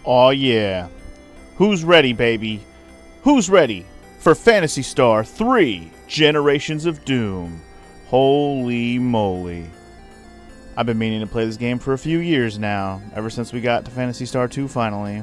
Aw yeah. Who's ready, baby? Who's ready for Phantasy Star 3 Generations of Doom? Holy moly. I've been meaning to play this game for a few years now, ever since we got to Phantasy Star 2 finally.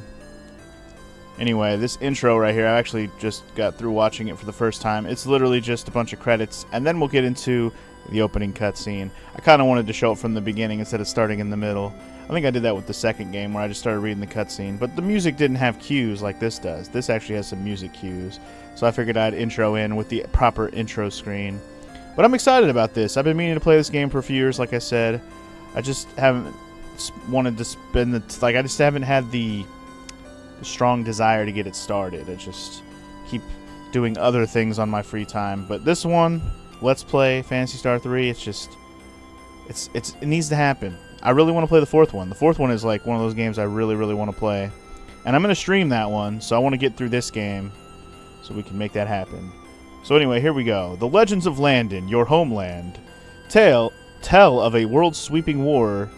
Anyway, this intro right here, I actually just got through watching it for the first time. It's literally just a bunch of credits, and then we'll get into the opening cutscene. I kind of wanted to show it from the beginning instead of starting in the middle. I think I did that with the second game where I just started reading the cutscene, but the music didn't have cues like this does. This actually has some music cues, so I figured I'd intro in with the proper intro screen. But I'm excited about this. I've been meaning to play this game for a few years, like I said. I just haven't wanted to spend the... I just haven't had the strong desire to get it started. I just keep doing other things on my free time. But this one, Let's Play Phantasy Star 3, it's just... It needs to happen. I really want to play the fourth one. The fourth one is like one of those games I really, really want to play. And I'm going to stream that one, so I want to get through this game so we can make that happen. So anyway, here we go. The Legends of Landon, your homeland. Tell of a world-sweeping war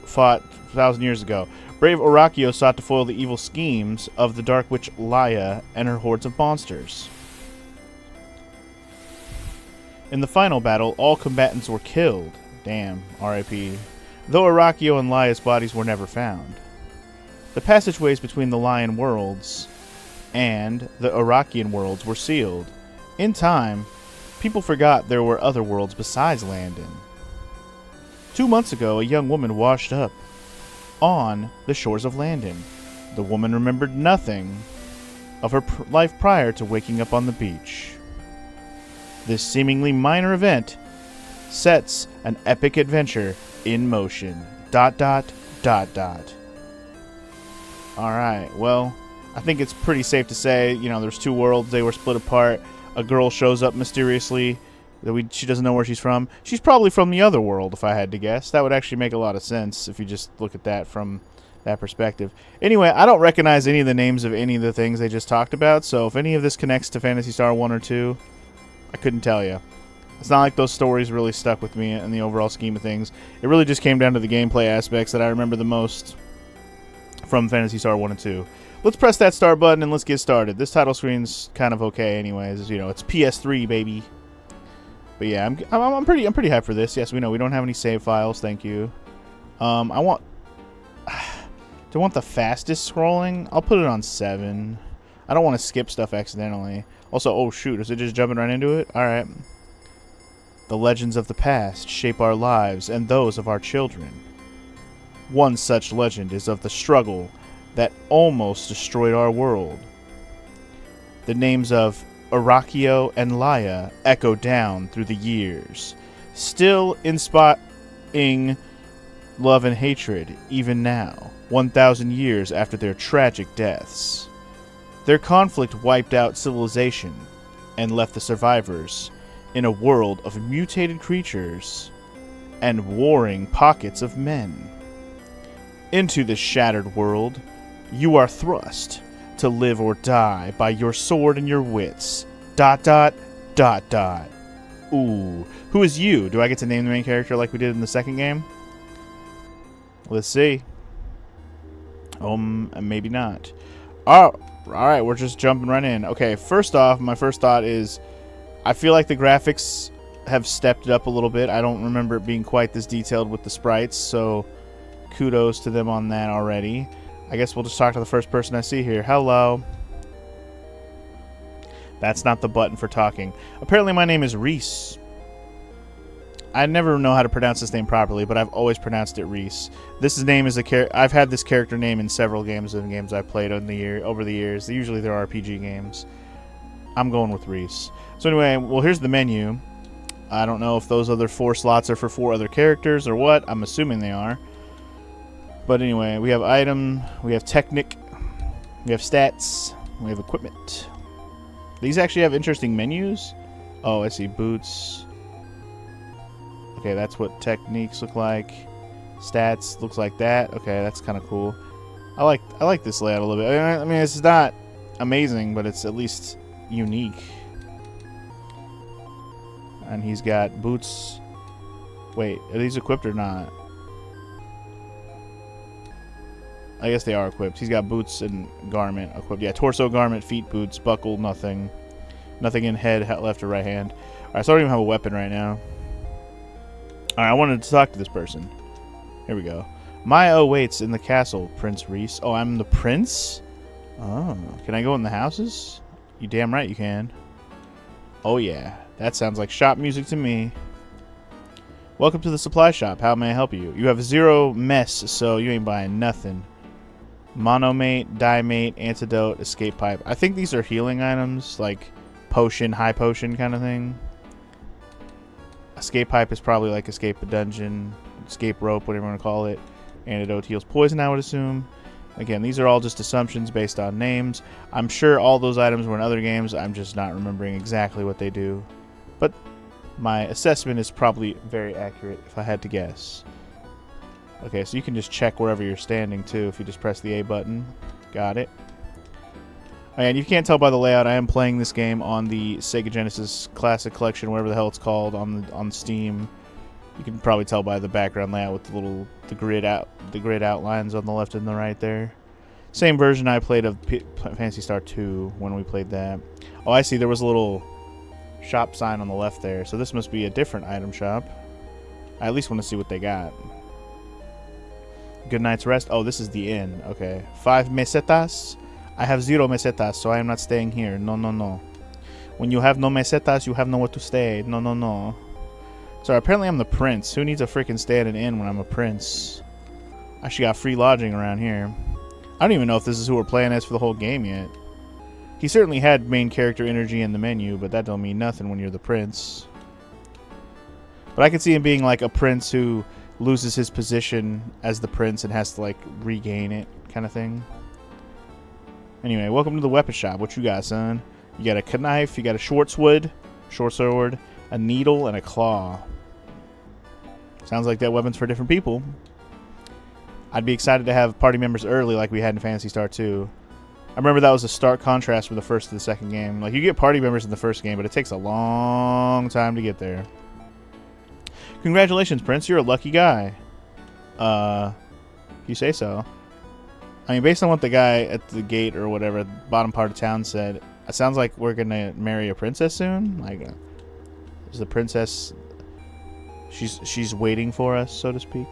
fought 1,000 years ago. Brave Orakio sought to foil the evil schemes of the Dark Witch Laya and her hordes of monsters. In the final battle, all combatants were killed. Damn, R.I.P. Though Orakio and Laya's bodies were never found. The passageways between the Lion worlds and the Orakian worlds were sealed. In time, people forgot there were other worlds besides Landon. 2 months ago, a young woman washed up on the shores of Landon. The woman remembered nothing of her life prior to waking up on the beach. This seemingly minor event sets an epic adventure in motion. ... Alright, well, I think it's pretty safe to say, you know, there's two worlds, they were split apart. A girl shows up mysteriously, she doesn't know where she's from. She's probably from the other world, if I had to guess. That would actually make a lot of sense if you just look at that from that perspective. Anyway, I don't recognize any of the names of any of the things they just talked about, so if any of this connects to Phantasy Star 1 or 2, I couldn't tell you. It's not like those stories really stuck with me in the overall scheme of things. It really just came down to the gameplay aspects that I remember the most from Phantasy Star 1 and 2. Let's press that start button and let's get started. This title screen's kind of okay anyways. You know, it's PS3, baby. But yeah, I'm pretty hyped for this. Yes, we know we don't have any save files, thank you. Do I want the fastest scrolling? I'll put it on 7. I don't want to skip stuff accidentally. Also, oh shoot, is it just jumping right into it? Alright. The legends of the past shape our lives and those of our children. One such legend is of the struggle that almost destroyed our world. The names of Orakio and Laya echo down through the years, still inspiring love and hatred even now, 1,000 years after their tragic deaths. Their conflict wiped out civilization and left the survivors in a world of mutated creatures and warring pockets of men. Into this shattered world, you are thrust to live or die by your sword and your wits. ... Ooh. Who is you? Do I get to name the main character like we did in the second game? Let's see. Maybe not. Oh, alright, we're just jumping right in. Okay, first off, my first thought is I feel like the graphics have stepped it up a little bit. I don't remember it being quite this detailed with the sprites, so kudos to them on that already. I guess we'll just talk to the first person I see here. Hello. That's not the button for talking. Apparently my name is Reese. I never know how to pronounce this name properly, but I've always pronounced it Reese. This name is I've had this character name in several games I've played over the years. Usually they're RPG games. I'm going with Reese. So anyway, well, here's the menu. I don't know if those other 4 slots are for 4 other characters or what. I'm assuming they are. But anyway, we have item, we have technic, we have stats, we have equipment. These actually have interesting menus. Oh, I see boots. Okay, that's what techniques look like. Stats looks like that. Okay, that's kind of cool. I like this layout a little bit. I mean, it's not amazing, but it's at least unique. And he's got boots. Wait, are these equipped or not? I guess they are equipped. He's got boots and garment equipped. Yeah, torso, garment, feet, boots, buckle, nothing. Nothing in head, left or right hand. Alright, so I don't even have a weapon right now. Alright, I wanted to talk to this person. Here we go. Maya waits in the castle, Prince Reese. Oh, I'm the prince? Oh, can I go in the houses? You damn right you can. Oh yeah, that sounds like shop music to me. Welcome to the supply shop. How may I help you? You have 0 mess, so you ain't buying nothing. Monomate, diamate, antidote, escape pipe. I think these are healing items, like potion, high potion kind of thing. Escape pipe is probably like escape a dungeon, escape rope, whatever you want to call it. Antidote heals poison, I would assume. Again, these are all just assumptions based on names. I'm sure all those items were in other games. I'm just not remembering exactly what they do. But my assessment is probably very accurate if I had to guess. Okay, so you can just check wherever you're standing too if you just press the A button. Got it. Oh, and you can't tell by the layout, I am playing this game on the Sega Genesis Classic Collection, whatever the hell it's called, on Steam. You can probably tell by the background layout with the grid outlines on the left and the right there. Same version I played of Phantasy Star 2 when we played that. Oh, I see. There was a little shop sign on the left there, so this must be a different item shop. I at least want to see what they got. Good night's rest. Oh, this is the inn. Okay. 5 mesetas. I have 0 mesetas, so I am not staying here. No, no, no. When you have no mesetas, you have nowhere to stay. No, no, no. Sorry, apparently I'm the prince. Who needs a freaking stay at an inn when I'm a prince? I actually got free lodging around here. I don't even know if this is who we're playing as for the whole game yet. He certainly had main character energy in the menu, but that don't mean nothing when you're the prince. But I could see him being like a prince who loses his position as the prince and has to like regain it kind of thing. Anyway, welcome to the weapon shop. What you got, son? You got a knife, you got a short sword, a needle, and a claw. Sounds like that weapon's for different people. I'd be excited to have party members early like we had in Phantasy Star 2. I remember that was a stark contrast from the first to the second game. Like, you get party members in the first game, but it takes a long time to get there. Congratulations, Prince. You're a lucky guy. You say so. I mean, based on what the guy at the gate or whatever, bottom part of town said, it sounds like we're going to marry a princess soon. Like, is the princess... She's waiting for us, so to speak,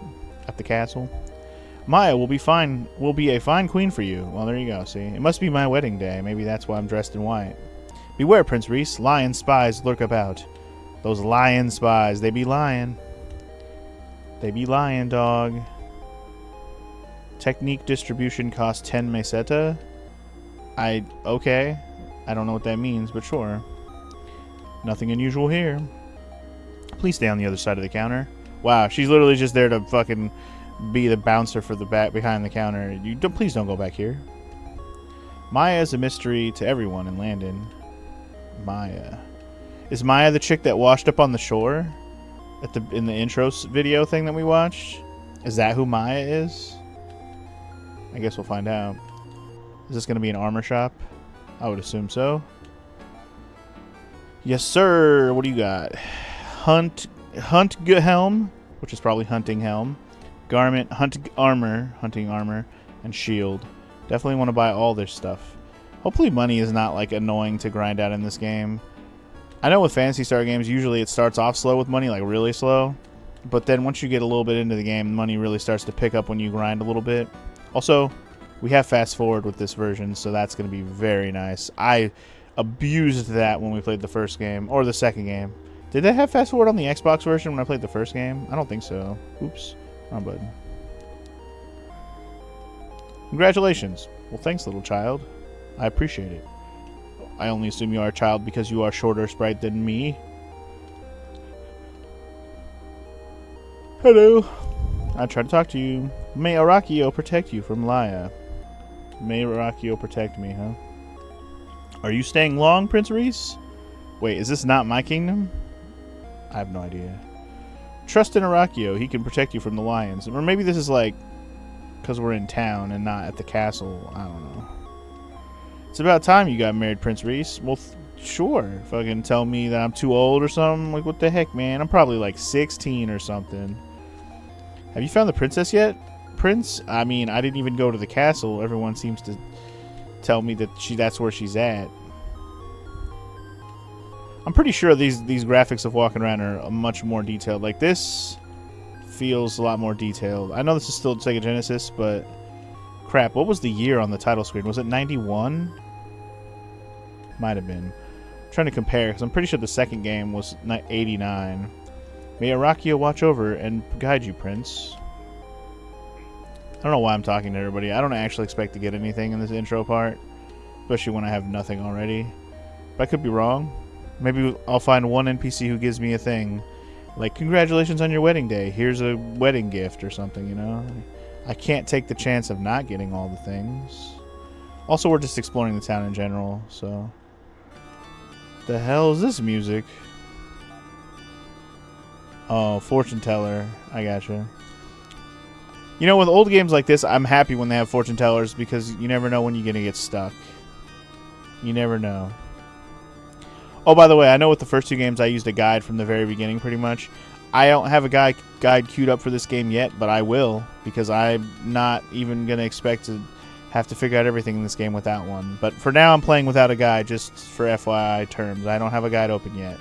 at the castle. Maya will be fine. Will be a fine queen for you. Well, there you go. See, it must be my wedding day. Maybe that's why I'm dressed in white. Beware, Prince Reese. Lion spies lurk about. Those lion spies, they be lying. They be lying, dog. Technique distribution costs 10 meseta. Okay. I don't know what that means, but sure. Nothing unusual here. Please stay on the other side of the counter. Wow, she's literally just there to fucking be the bouncer for the back behind the counter. Please don't go back here. Maya is a mystery to everyone in Landon. Maya. Is Maya the chick that washed up on the shore in the intro video thing that we watched? Is that who Maya is? I guess we'll find out. Is this going to be an armor shop? I would assume so. Yes, sir. What do you got? Hunt helm, which is probably hunting helm. Garment, hunting armor, and shield. Definitely want to buy all this stuff. Hopefully money is not like annoying to grind out in this game. I know with Phantasy Star games, usually it starts off slow with money, like really slow. But then once you get a little bit into the game, money really starts to pick up when you grind a little bit. Also, we have fast forward with this version, so that's going to be very nice. I abused that when we played the first game, or the second game. Did they have fast forward on the Xbox version when I played the first game? I don't think so. Oops. Wrong button. Congratulations. Well, thanks, little child. I appreciate it. I only assume you are a child because you are shorter sprite than me. Hello. I tried to talk to you. May Arakio protect you from Laya. May Arakio protect me, huh? Are you staying long, Prince Reese? Wait, is this not my kingdom? I have no idea. Trust in Arakio. He can protect you from the lions. Or maybe this is like because we're in town and not at the castle. I don't know. It's about time you got married, Prince Reese. Well, sure. Fucking tell me that I'm too old or something. Like, what the heck, man? I'm probably like 16 or something. Have you found the princess yet? Prince? I mean, I didn't even go to the castle. Everyone seems to tell me that that's where she's at. I'm pretty sure these graphics of walking around are much more detailed. Like, this feels a lot more detailed. I know this is still Sega Genesis, but crap, what was the year on the title screen? Was it 91? Might have been. I'm trying to compare, because I'm pretty sure the second game was 89. May Arakia watch over and guide you, Prince. I don't know why I'm talking to everybody. I don't actually expect to get anything in this intro part, especially when I have nothing already. But I could be wrong. Maybe I'll find one NPC who gives me a thing. Like, congratulations on your wedding day. Here's a wedding gift or something, you know? I can't take the chance of not getting all the things. Also, we're just exploring the town in general, so... The hell is this music? Oh, fortune teller. I gotcha. You know, with old games like this, I'm happy when they have fortune tellers because you never know when you're going to get stuck. You never know. Oh, by the way, I know with the first two games I used a guide from the very beginning pretty much. I don't have a guide queued up for this game yet, but I will because I'm not even going to expect to have to figure out everything in this game without one. But for now, I'm playing without a guide just for FYI terms. I don't have a guide open yet.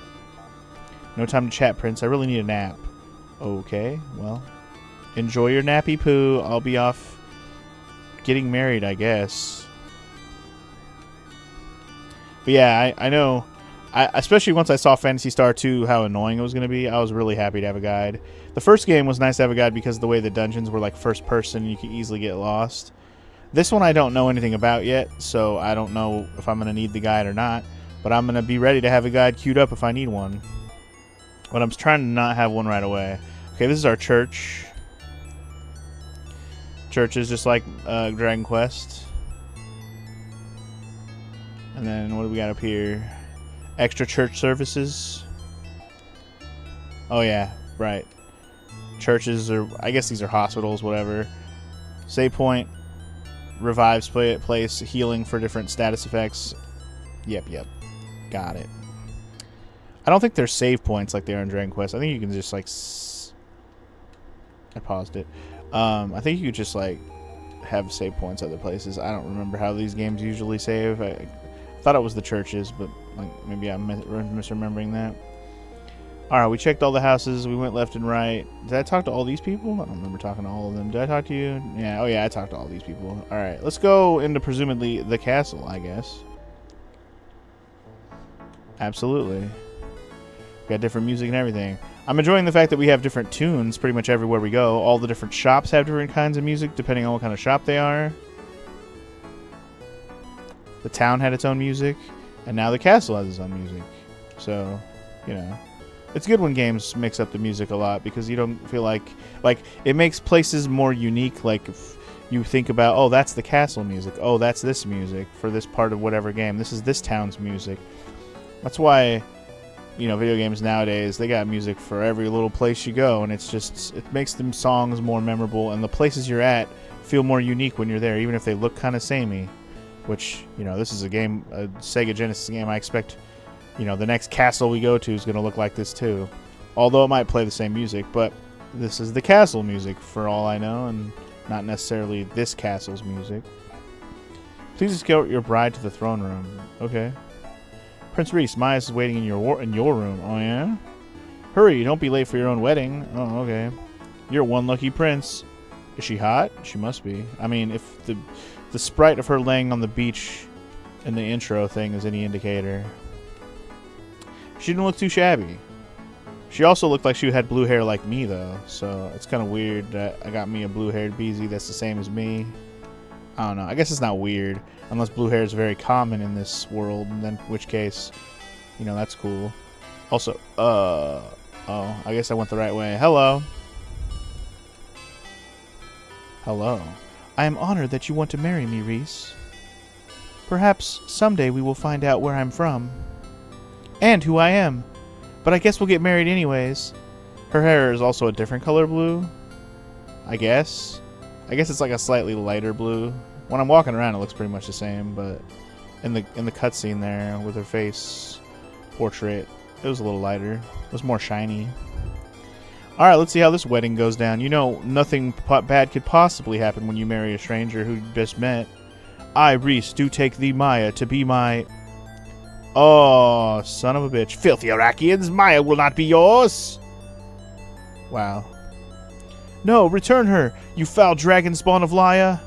No time to chat, Prince. I really need a nap. Okay, well, enjoy your nappy poo. I'll be off getting married, I guess. But yeah, I know... especially once I saw Phantasy Star 2, how annoying it was going to be, I was really happy to have a guide. The first game was nice to have a guide because of the way the dungeons were like first person and you could easily get lost. This one I don't know anything about yet, so I don't know if I'm going to need the guide or not. But I'm going to be ready to have a guide queued up if I need one. But I'm trying to not have one right away. Okay, this is our church. Church is just like Dragon Quest. And then what do we got up here? Extra church services. Oh yeah, right. Churches are, I guess these are hospitals, whatever. Save point. Revives place. Healing for different status effects. Yep. Got it. I don't think there's save points like they are in Dragon Quest. I think you can just like... I paused it. I think you could just like have save points other places. I don't remember how these games usually save. I thought it was the churches, but like maybe I'm misremembering that. Alright, we checked all the houses. We went left and right. Did I talk to all these people? I don't remember talking to all of them. Did I talk to you? Yeah, oh yeah, I talked to all these people. Alright, let's go into presumably the castle, I guess. Absolutely. Got different music and everything. I'm enjoying the fact that we have different tunes pretty much everywhere we go. All the different shops have different kinds of music depending on what kind of shop they are. The town had its own music, and now the castle has its own music. So, you know, it's good when games mix up the music a lot because you don't feel like it makes places more unique. Like if you think about, oh, that's the castle music. Oh, that's this music for this part of whatever game. This is this town's music. That's why, you know, video games nowadays, they got music for every little place you go, and it's just, it makes them songs more memorable, and the places you're at feel more unique when you're there, even if they look kind of samey. Which, you know, this is a game, a Sega Genesis game. I expect, you know, the next castle we go to is going to look like this too. Although it might play the same music, but this is the castle music for all I know, and not necessarily this castle's music. Please escort your bride to the throne room. Okay. Prince Reese, Maya is waiting in your room. Oh yeah? Hurry, don't be late for your own wedding. Oh, okay. You're one lucky prince. Is she hot? She must be. I mean, if the sprite of her laying on the beach in the intro thing is any indicator. She didn't look too shabby. She also looked like she had blue hair like me, though. So it's kind of weird that I got me a blue-haired BZ that's the same as me. I don't know. I guess it's not weird. Unless blue hair is very common in this world. And then, in which case, you know, that's cool. Also, oh, I guess I went the right way. Hello. Hello. I am honored that you want to marry me, Reese. Perhaps someday we will find out where I'm from. And who I am. But I guess we'll get married anyways. Her hair is also a different color blue. I guess. I guess it's like a slightly lighter blue. When I'm walking around, it looks pretty much the same, but in the cutscene there with her face portrait, it was a little lighter. It was more shiny. All right, let's see how this wedding goes down. You know, nothing bad could possibly happen when you marry a stranger who you just met. I, Reese, do take thee, Maya, to be my... Oh, son of a bitch. Filthy Arakians, Maya will not be yours. Wow. No, return her, you foul dragon spawn of Laya.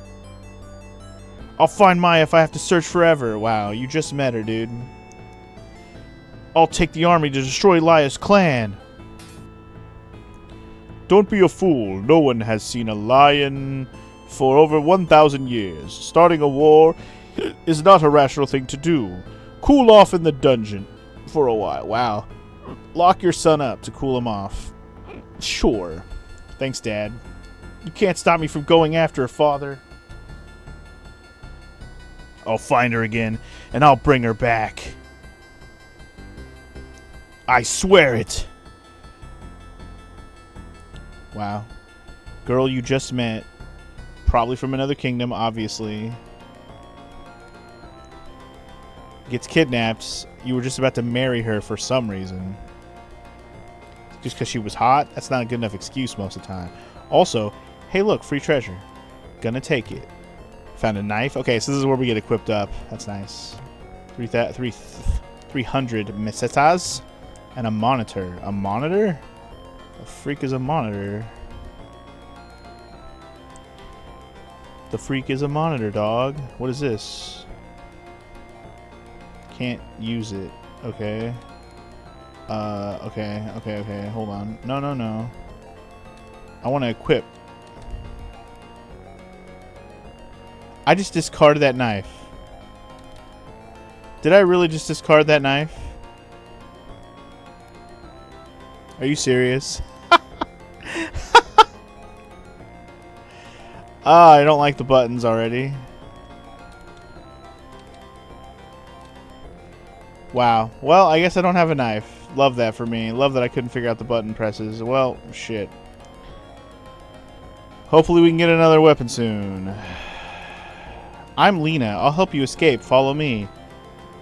I'll find Maya if I have to search forever. Wow, you just met her, dude. I'll take the army to destroy Laya's clan. Don't be a fool. No one has seen a lion for over 1,000 years. Starting a war is not a rational thing to do. Cool off in the dungeon for a while. Wow. Lock your son up to cool him off. Sure. Thanks, Dad. You can't stop me from going after her, Father. I'll find her again, and I'll bring her back. I swear it. Wow. Girl you just met. Probably from another kingdom, obviously. Gets kidnapped. You were just about to marry her for some reason. Just because she was hot? That's not a good enough excuse most of the time. Also, hey look, free treasure. Gonna take it. Found a knife. Okay, so this is where we get equipped up. That's nice. 300 mesetas. And a monitor. A monitor? The freak is a monitor. The freak is a monitor, dog. What is this? Can't use it. Okay. Okay. Hold on. No. I want to equip. I just discarded that knife. Did I really just discard that knife? Are you serious? I don't like the buttons already. Wow. Well, I guess I don't have a knife. Love that for me. Love that I couldn't figure out the button presses. Well, shit. Hopefully we can get another weapon soon. I'm Lena. I'll help you escape. Follow me.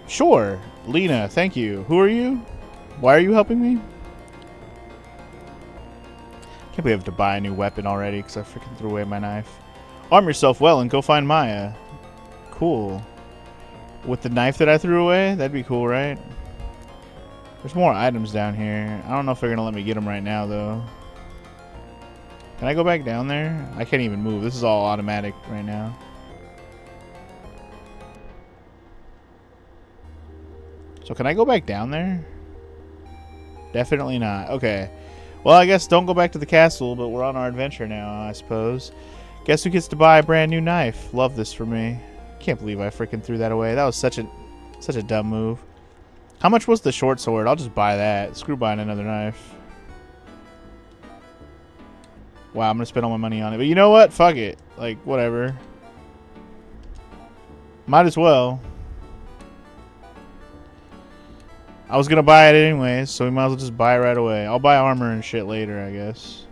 Sure. Lena, thank you. Who are you? Why are you helping me? Can't believe I have to buy a new weapon already because I freaking threw away my knife. Arm yourself well and go find Maya. Cool. With the knife that I threw away? That'd be cool, right? There's more items down here. I don't know if they're going to let me get them right now, though. Can I go back down there? I can't even move. This is all automatic right now. So can I go back down there? Definitely not. Okay. Well, I guess don't go back to the castle, but we're on our adventure now, I suppose. Guess who gets to buy a brand new knife? Love this for me. Can't believe I freaking threw that away. That was such a dumb move. How much was the short sword? I'll just buy that. Screw buying another knife. Wow, I'm gonna spend all my money on it. But you know what? Fuck it. Like, whatever. Might as well. I was gonna buy it anyways, so we might as well just buy it right away. I'll buy armor and shit later, I guess.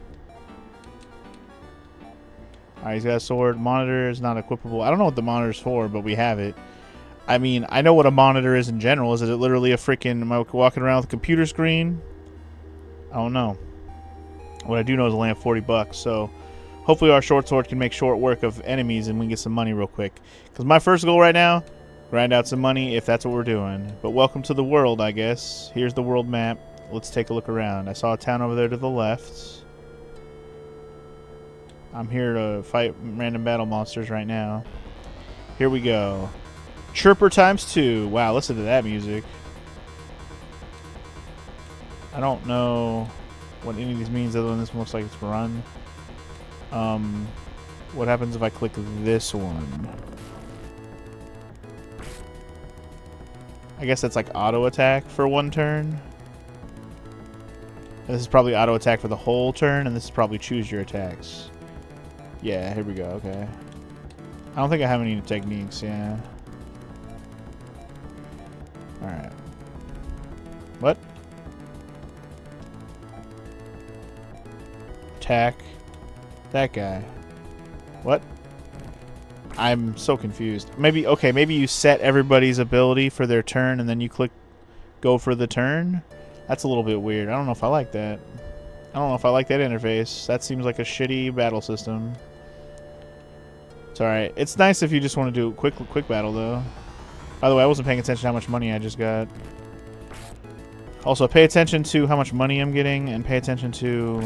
Alright, he's got a sword. Monitor is not equipable. I don't know what the monitor's for, but we have it. I mean, I know what a monitor is in general. Is it literally a freaking... Am I walking around with a computer screen? I don't know. What I do know is I only have 40 bucks, so... Hopefully our short sword can make short work of enemies and we can get some money real quick. Because my first goal right now... Grind out some money if that's what we're doing. But welcome to the world, I guess. Here's the world map. Let's take a look around. I saw a town over there to the left. I'm here to fight random battle monsters right now. Here we go. Chirper ×2. Wow, listen to that music. I don't know what any of these means other than this looks like it's run. What happens if I click this one? I guess that's like auto attack for one turn. And this is probably auto attack for the whole turn, and this is probably choose your attacks. Yeah, here we go. Okay. I don't think I have any techniques. Yeah. All right. What? Attack that guy. What? I'm so confused. Maybe, okay, maybe you set everybody's ability for their turn and then you click go for the turn? That's a little bit weird. I don't know if I like that. I don't know if I like that interface. That seems like a shitty battle system. It's alright. It's nice if you just want to do quick battle, though. By the way, I wasn't paying attention to how much money I just got. Also, pay attention to how much money I'm getting, and pay attention to...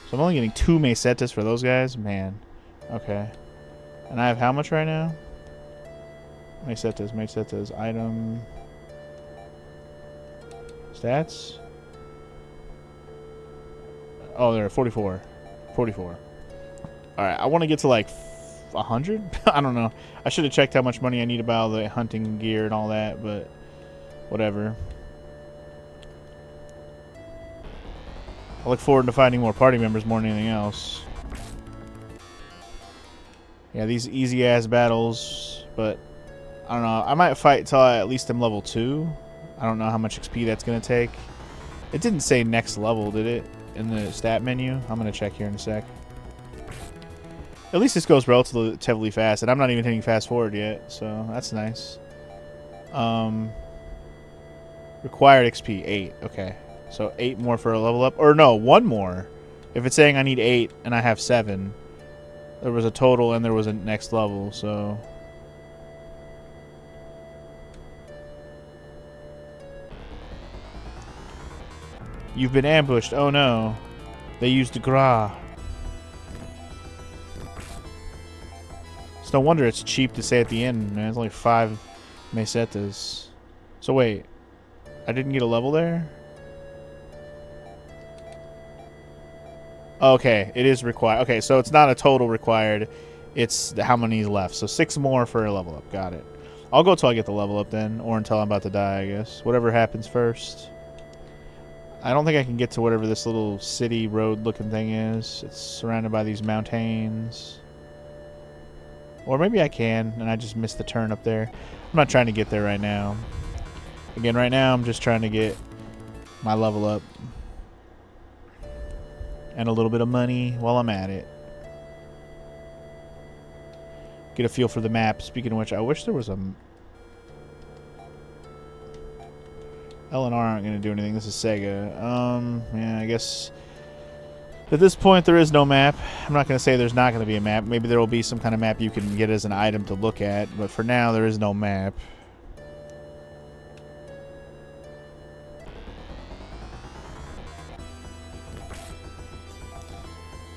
So I'm only getting 2 mesetas for those guys? Man. Okay. And I have how much right now? Mesetas, item... Stats? Oh, they're at 44. 44. Alright, I want to get to like 100? I don't know. I should have checked how much money I need to buy all the hunting gear and all that, but whatever. I look forward to finding more party members more than anything else. Yeah, these easy-ass battles, but I don't know. I might fight till I at least am level 2. I don't know how much XP that's going to take. It didn't say next level, did it? In the stat menu? I'm going to check here in a sec. At least this goes relatively fast, and I'm not even hitting fast forward yet, so that's nice. Required XP, 8. Okay. So 8 more for a level up. Or no, 1 more. If it's saying I need 8 and I have 7, there was a total and there was a next level, so... You've been ambushed. Oh no. They used Gra. It's no wonder it's cheap to say at the end, man. It's only 5 mesetas. So wait. I didn't get a level there? Okay, it is required. Okay, so it's not a total required. It's how many left. So 6 more for a level up. Got it. I'll go till I get the level up then, or until I'm about to die, I guess. Whatever happens first. I don't think I can get to whatever this little city road looking thing is. It's surrounded by these mountains. Or maybe I can, and I just missed the turn up there. I'm not trying to get there right now. Again, right now I'm just trying to get my level up. And a little bit of money while I'm at it. Get a feel for the map. Speaking of which, I wish there was a... L and R aren't going to do anything. This is Sega. Yeah, I guess... At this point, there is no map. I'm not going to say there's not going to be a map. Maybe there will be some kind of map you can get as an item to look at. But for now, there is no map.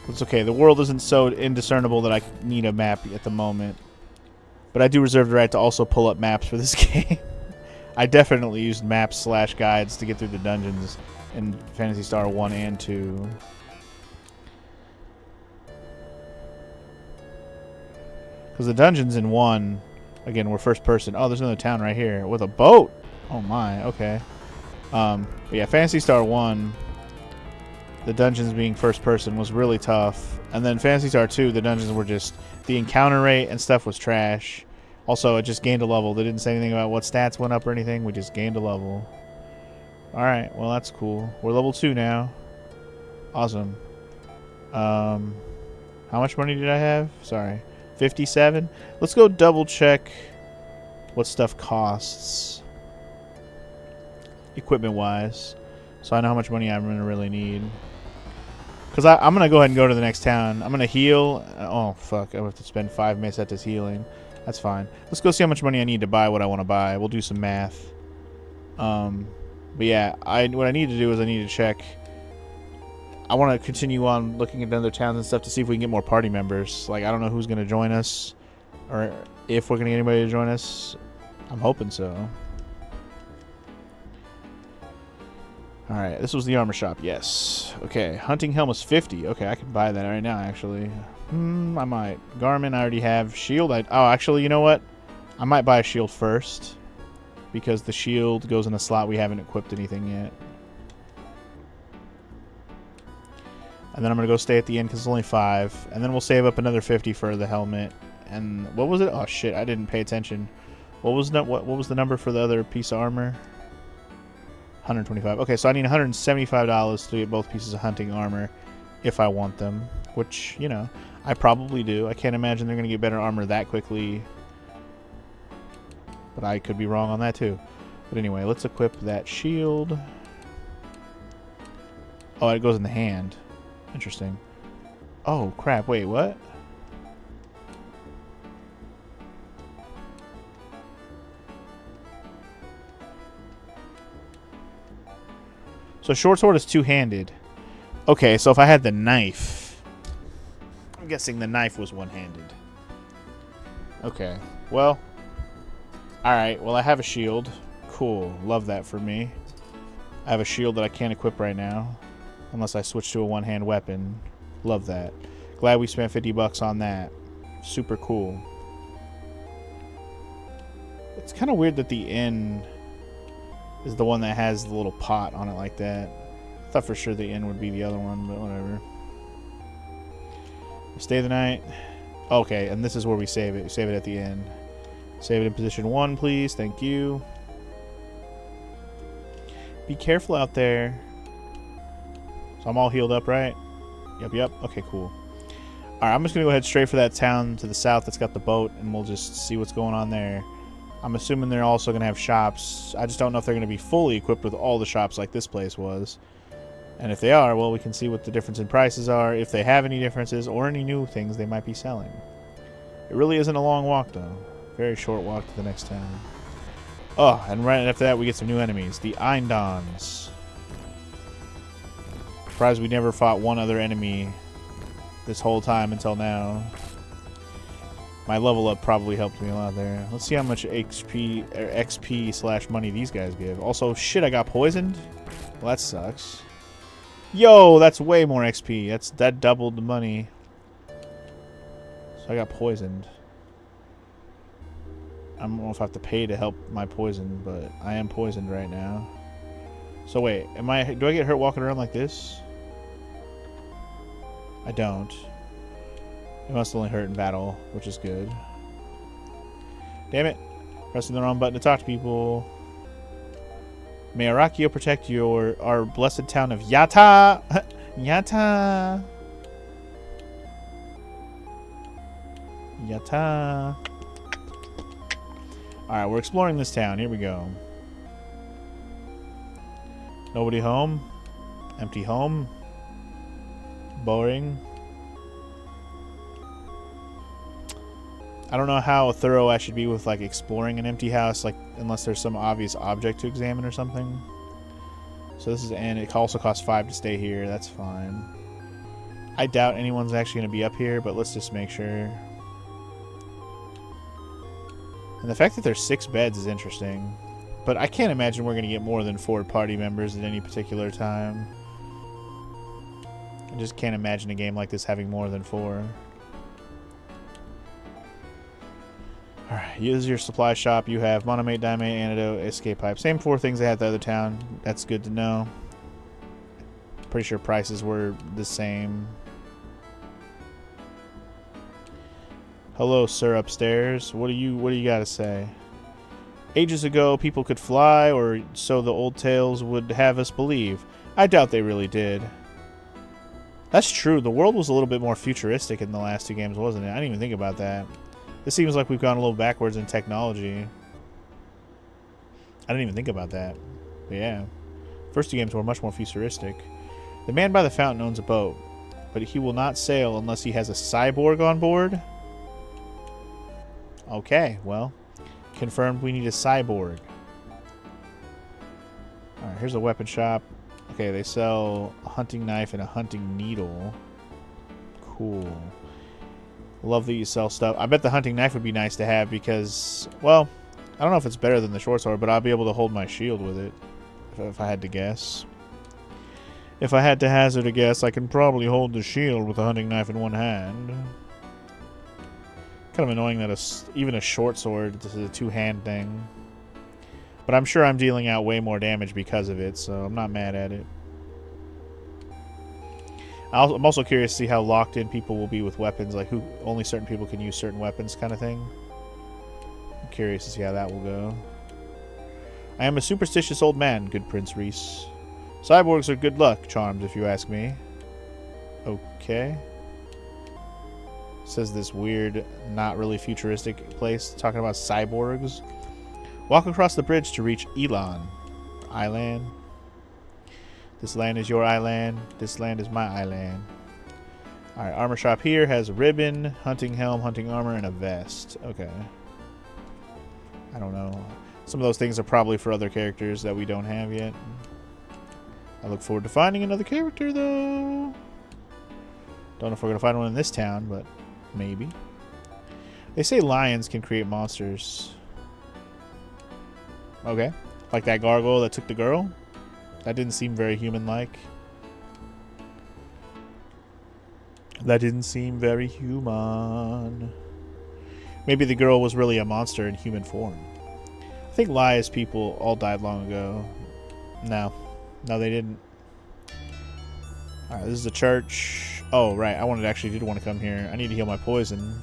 It's okay. The world isn't so indiscernible that I need a map at the moment. But I do reserve the right to also pull up maps for this game. I definitely used maps/guides to get through the dungeons in Phantasy Star 1 and 2. Because the dungeons in 1, again, were first person. Oh, there's another town right here with a boat. Oh my, okay. But yeah, Phantasy Star 1, the dungeons being first person was really tough. And then Phantasy Star 2, the dungeons were just... The encounter rate and stuff was trash. Also, it just gained a level. They didn't say anything about what stats went up or anything. We just gained a level. Alright, well that's cool. We're level 2 now. Awesome. How much money did I have? Sorry. 57? Let's go double check what stuff costs. Equipment-wise. So I know how much money I'm going to really need. Because I'm going to go ahead and go to the next town. I'm going to heal. Oh, fuck. I have to spend 5 mesetas healing. That's fine. Let's go see how much money I need to buy what I want to buy. We'll do some math. But yeah, what I need to do is I need to check. I want to continue on looking at other towns and stuff to see if we can get more party members. Like, I don't know who's going to join us. Or if we're going to get anybody to join us. I'm hoping so. Alright, this was the armor shop, yes. Okay, hunting helm is 50. Okay, I can buy that right now, actually. I might. Garmin, I already have. Shield, oh, actually, you know what? I might buy a shield first. Because the shield goes in a slot we haven't equipped anything yet. And then I'm going to go stay at the end because it's only 5. And then we'll save up another 50 for the helmet. And what was it? Oh, shit, I didn't pay attention. What was the number for the other piece of armor? 125. Okay, so I need $175 to get both pieces of hunting armor if I want them. Which, you know, I probably do. I can't imagine they're going to get better armor that quickly. But I could be wrong on that too. But anyway, let's equip that shield. Oh, it goes in the hand. Interesting. Oh, crap. Wait, what? So short sword is two-handed. Okay, so if I had the knife... I'm guessing the knife was one-handed. Okay, well... Alright, well I have a shield. Cool, love that for me. I have a shield that I can't equip right now. Unless I switch to a one-hand weapon. Love that. Glad we spent 50 bucks on that. Super cool. It's kind of weird that the inn is the one that has the little pot on it like that. I thought for sure the inn would be the other one, but whatever. Stay the night. Okay, and this is where we save it. We save it at the end. Save it in position 1, please. Thank you. Be careful out there. So I'm all healed up, right? Yep. Okay, cool. Alright, I'm just going to go ahead straight for that town to the south that's got the boat, and we'll just see what's going on there. I'm assuming they're also going to have shops. I just don't know if they're going to be fully equipped with all the shops like this place was. And if they are, well, we can see what the difference in prices are, if they have any differences, or any new things they might be selling. It really isn't a long walk, though. Very short walk to the next town. Oh, and right after that, we get some new enemies. The Eindons. Surprised we never fought one other enemy this whole time until now. My level up probably helped me a lot there. Let's see how much XP / money these guys give. Also, shit, I got poisoned? Well, that sucks. Yo, that's way more XP. That doubled the money. So I got poisoned. I don't know if I have to pay to help my poison, but I am poisoned right now. So wait, do I get hurt walking around like this? I don't. It must only hurt in battle, which is good. Damn it. Pressing the wrong button to talk to people. May Arakio protect our blessed town of Yatta! Yatta! Yatta! Alright, we're exploring this town. Here we go. Nobody home? Empty home? Boring? I don't know how thorough I should be with like exploring an empty house, like unless there's some obvious object to examine or something. So this is, and it also costs 5 to stay here. That's fine. I doubt anyone's actually going to be up here, but let's just make sure. And the fact that there's 6 beds is interesting, but I can't imagine we're going to get more than 4 party members at any particular time. I just can't imagine a game like this having more than 4. Alright, use your supply shop. You have monomate, diamate, antidote, escape pipe. Same 4 things they had the other town. That's good to know. Pretty sure prices were the same. Hello, sir, upstairs. What do you got to say? Ages ago, people could fly, or so the old tales would have us believe. I doubt they really did. That's true. The world was a little bit more futuristic in the last 2 games, wasn't it? I didn't even think about that. This seems like we've gone a little backwards in technology. I didn't even think about that. But yeah. First 2 games were much more futuristic. The man by the fountain owns a boat, but he will not sail unless he has a cyborg on board. Okay, well, confirmed we need a cyborg. Alright, here's a weapon shop. Okay, they sell a hunting knife and a hunting needle. Cool. Love that you sell stuff. I bet the hunting knife would be nice to have because, well, I don't know if it's better than the short sword, but I'll be able to hold my shield with it, if I had to guess. If I had to hazard a guess, I can probably hold the shield with a hunting knife in one hand. Kind of annoying that even a short sword is a 2-hand thing. But I'm sure I'm dealing out way more damage because of it, so I'm not mad at it. I'm also curious to see how locked in people will be with weapons, like only certain people can use certain weapons kind of thing. I'm curious to see how that will go. I am a superstitious old man, good Prince Reese. Cyborgs are good luck charms, if you ask me. Okay. Says this weird, not really futuristic place talking about cyborgs. Walk across the bridge to reach Elan. Island. This land is your island. This land is my island. Alright, armor shop here has a ribbon, hunting helm, hunting armor, and a vest. Okay. I don't know. Some of those things are probably for other characters that we don't have yet. I look forward to finding another character, though. Don't know if we're going to find one in this town, but maybe. They say lions can create monsters. Okay. Like that gargoyle that took the girl? That didn't seem very human-like. That didn't seem very human. Maybe the girl was really a monster in human form. I think Lia's people all died long ago. No. No, they didn't. Alright, this is a church. Oh, right. I actually did want to come here. I need to heal my poison.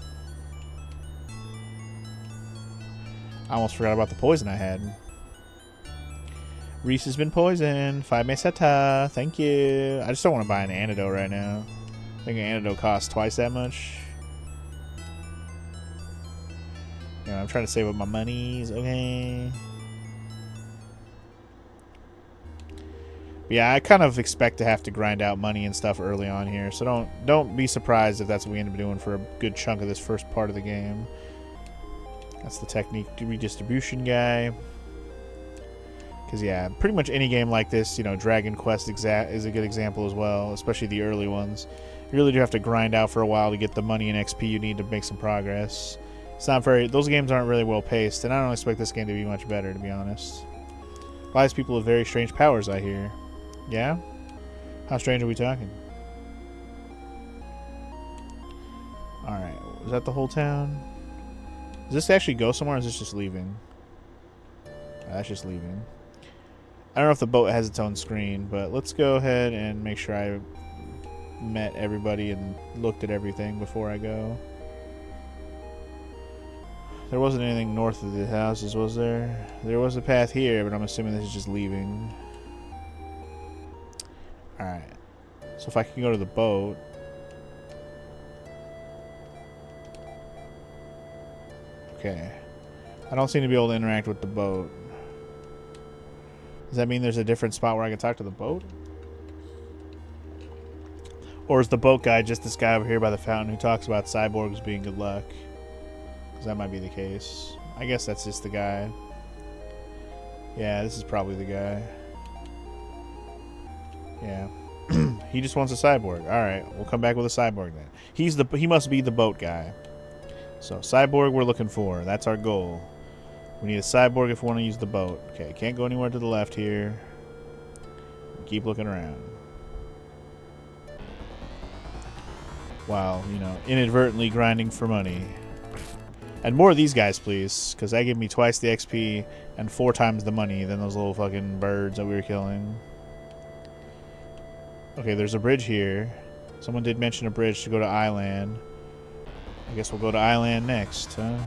I almost forgot about the poison I had. Reese has been poisoned. 5 meseta. Thank you. I just don't want to buy an antidote right now. I think an antidote costs twice that much. You know, I'm trying to save up my monies. Okay. But yeah, I kind of expect to have to grind out money and stuff early on here. So don't be surprised if that's what we end up doing for a good chunk of this first part of the game. That's the technique redistribution guy. Because, yeah, pretty much any game like this, you know, Dragon Quest is a good example as well, especially the early ones. You really do have to grind out for a while to get the money and XP you need to make some progress. It's not very... Those games aren't really well paced, and I don't expect this game to be much better, to be honest. A lot of people have very strange powers, I hear. Yeah? How strange are we talking? Alright, is that the whole town? Does this actually go somewhere, or is this just leaving? That's just leaving. I don't know if the boat has its own screen, but let's go ahead and make sure I met everybody and looked at everything before I go. There wasn't anything north of the houses, was there? There was a path here, but I'm assuming this is just leaving. Alright. So if I can go to the boat... Okay. I don't seem to be able to interact with the boat. Does that mean there's a different spot where I can talk to the boat? Or is the boat guy just this guy over here by the fountain who talks about cyborgs being good luck? Because that might be the case. I guess that's just the guy. Yeah, this is probably the guy. Yeah. He just wants a cyborg. Alright, we'll come back with a cyborg then. He must be the boat guy. So, cyborg we're looking for. That's our goal. We need a cyborg if we want to use the boat. Okay, can't go anywhere to the left here. Keep looking around. While, you know, inadvertently grinding for money. And more of these guys, please, because that gave me twice the XP and 4 times the money than those little fucking birds that we were killing. Okay, there's a bridge here. Someone did mention a bridge to go to Island. I guess we'll go to Island next, huh?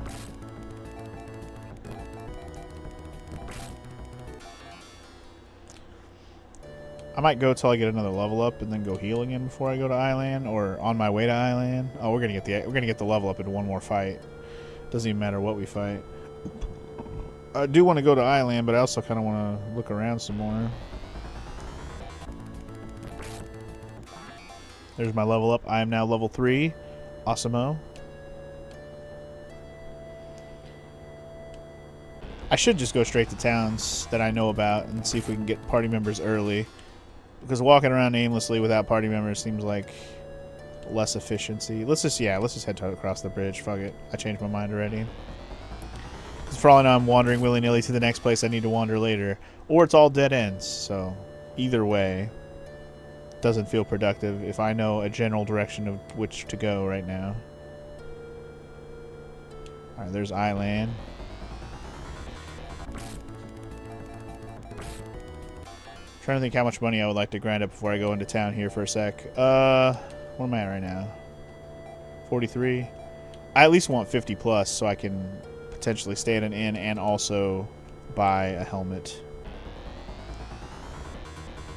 I might go till I get another level up and then go heal again before I go to Island, or on my way to Island. Oh, we're gonna get the level up in one more fight. Doesn't even matter what we fight. I do want to go to Island, but I also kind of want to look around some more. There's my level up. I am now level 3. Awesome-o. I should just go straight to towns that I know about and see if we can get party members early. Because walking around aimlessly without party members seems like less efficiency. Let's just head across the bridge. Fuck it. I changed my mind already. Because for all I know, I'm wandering willy-nilly to the next place I need to wander later. Or it's all dead ends. So, either way, doesn't feel productive if I know a general direction of which to go right now. Alright, there's Island. Trying to think how much money I would like to grind up before I go into town here for a sec. What am I at right now? 43. I at least want 50 plus so I can potentially stay at an inn and also buy a helmet.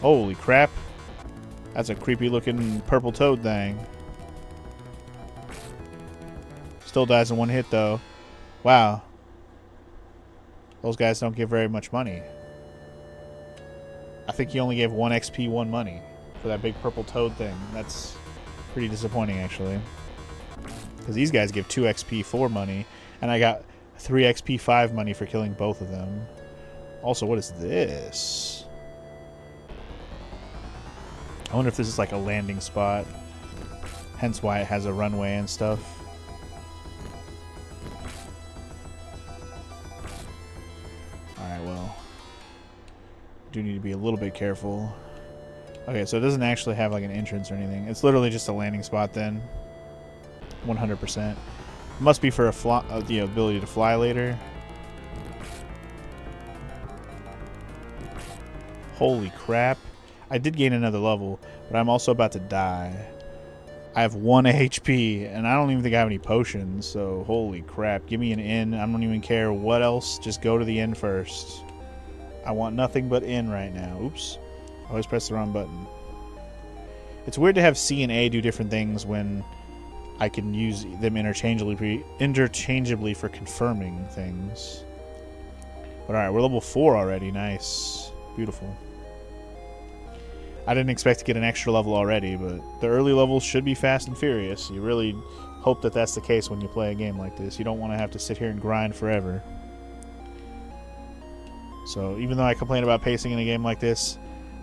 Holy crap. That's a creepy looking purple toad thing. Still dies in one hit though. Wow. Those guys don't give very much money. I think he only gave 1 XP, 1 money for that big purple toad thing. That's pretty disappointing, actually. Because these guys give 2 XP, 4 money, and I got 3 XP, 5 money for killing both of them. Also, what is this? I wonder if this is like a landing spot. Hence why it has a runway and stuff. Alright, well. Do need to be a little bit careful. Okay, so it doesn't actually have like an entrance or anything. It's literally just a landing spot then. 100%. Must be for the ability to fly later. Holy crap. I did gain another level, but I'm also about to die. I have 1 HP, and I don't even think I have any potions, so holy crap. Give me an inn. I don't even care what else. Just go to the inn first. I want nothing but inn right now. Oops. I always press the wrong button. It's weird to have C and A do different things when I can use them interchangeably for confirming things. But alright, we're level 4 already. Nice. Beautiful. I didn't expect to get an extra level already, but the early levels should be fast and furious. You really hope that that's the case when you play a game like this. You don't want to have to sit here and grind forever. So even though I complain about pacing in a game like this,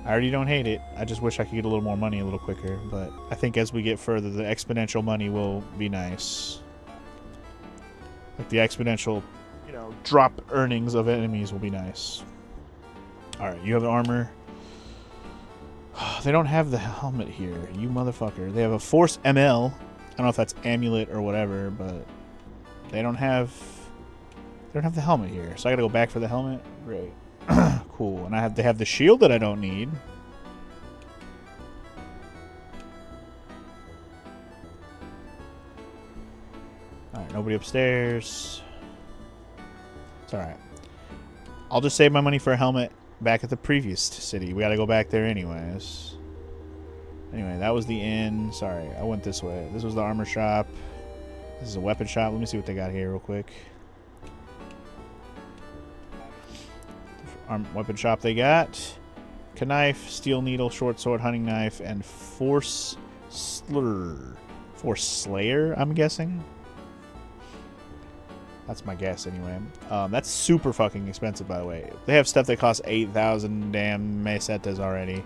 I already don't hate it. I just wish I could get a little more money a little quicker. But I think as we get further, the exponential money will be nice. Like the exponential, you know, drop earnings of enemies will be nice. Alright, you have armor. They don't have the helmet here, you motherfucker. They have a Force ML. I don't know if that's amulet or whatever, but they don't have the helmet here. So I gotta go back for the helmet. Great. Cool. And they have the shield that I don't need. Alright, nobody upstairs. It's alright. I'll just save my money for a helmet back at the previous city. We gotta go back there anyways. Anyway, that was the inn. Sorry, I went this way. This was the armor shop. This is a weapon shop. Let me see what they got here real quick. Weapon shop they got. Knife, steel needle, short sword, hunting knife, and Force Slayer, I'm guessing. That's my guess anyway. That's super fucking expensive, by the way. They have stuff that costs 8,000 damn mesetas already.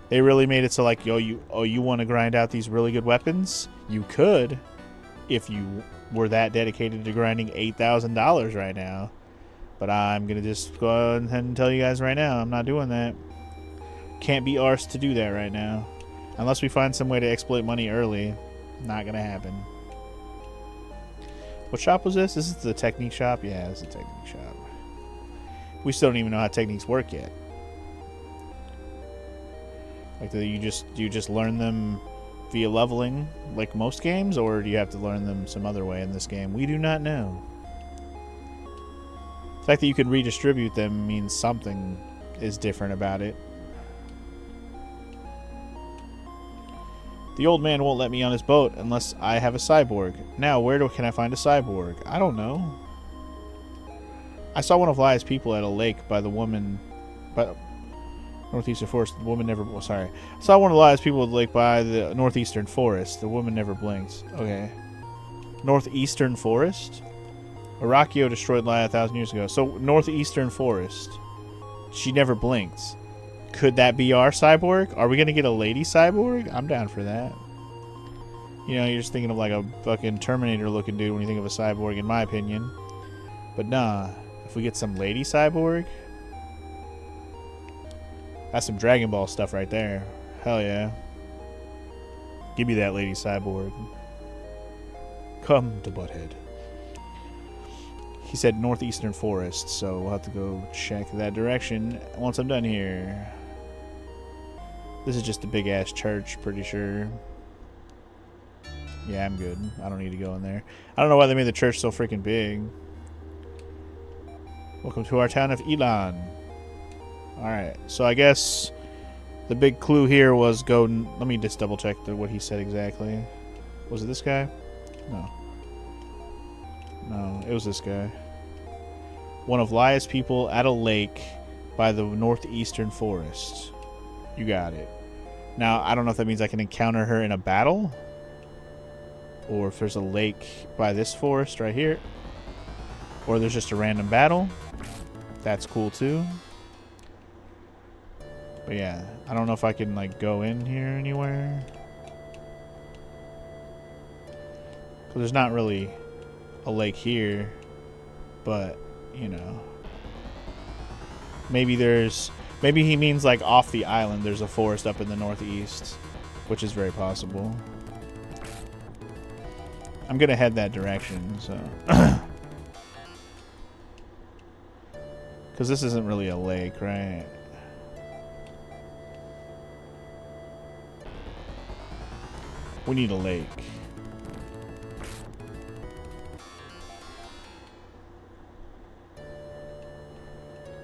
They really made it so like, yo, you want to grind out these really good weapons? You could, if you were that dedicated to grinding $8,000 right now. But I'm gonna just go ahead and tell you guys right now, I'm not doing that. Can't be arsed to do that right now. Unless we find some way to exploit money early. Not gonna happen. What shop was this? This is the technique shop? Yeah, this is the technique shop. We still don't even know how techniques work yet. Like, do you just learn them via leveling, like most games, or do you have to learn them some other way in this game? We do not know. The fact that you can redistribute them means something is different about it. The old man won't let me on his boat unless I have a cyborg. Now, can I find a cyborg? I don't know. I saw one of Lia's people at a lake by the woman... Northeastern Forest. The woman never... Oh, sorry. I saw one of Lia's people at the lake by the Northeastern Forest. The woman never blinked. Okay. Northeastern Forest? Arachio destroyed Lia 1,000 years ago. So, Northeastern Forest. She never blinked. Could that be our cyborg? Are we going to get a lady cyborg? I'm down for that. You know, you're just thinking of like a fucking Terminator-looking dude when you think of a cyborg, in my opinion. But nah, if we get some lady cyborg... That's some Dragon Ball stuff right there. Hell yeah. Give me that lady cyborg. Come to Butthead. He said Northeastern Forest, so we'll have to go check that direction once I'm done here. This is just a big-ass church, pretty sure. Yeah, I'm good. I don't need to go in there. I don't know why they made the church so freaking big. Welcome to our town of Elan. Alright, so I guess the big clue here was go... Let me just double-check what he said exactly. Was it this guy? No. No, it was this guy. One of Lia's people at a lake by the Northeastern Forest. You got it. Now, I don't know if that means I can encounter her in a battle. Or if there's a lake by this forest right here. Or there's just a random battle. That's cool too. But yeah, I don't know if I can like go in here anywhere. Because there's not really a lake here. But, you know. Maybe he means like off the island there's a forest up in the northeast. Which is very possible. I'm gonna head that direction, so. Because this isn't really a lake, right? We need a lake.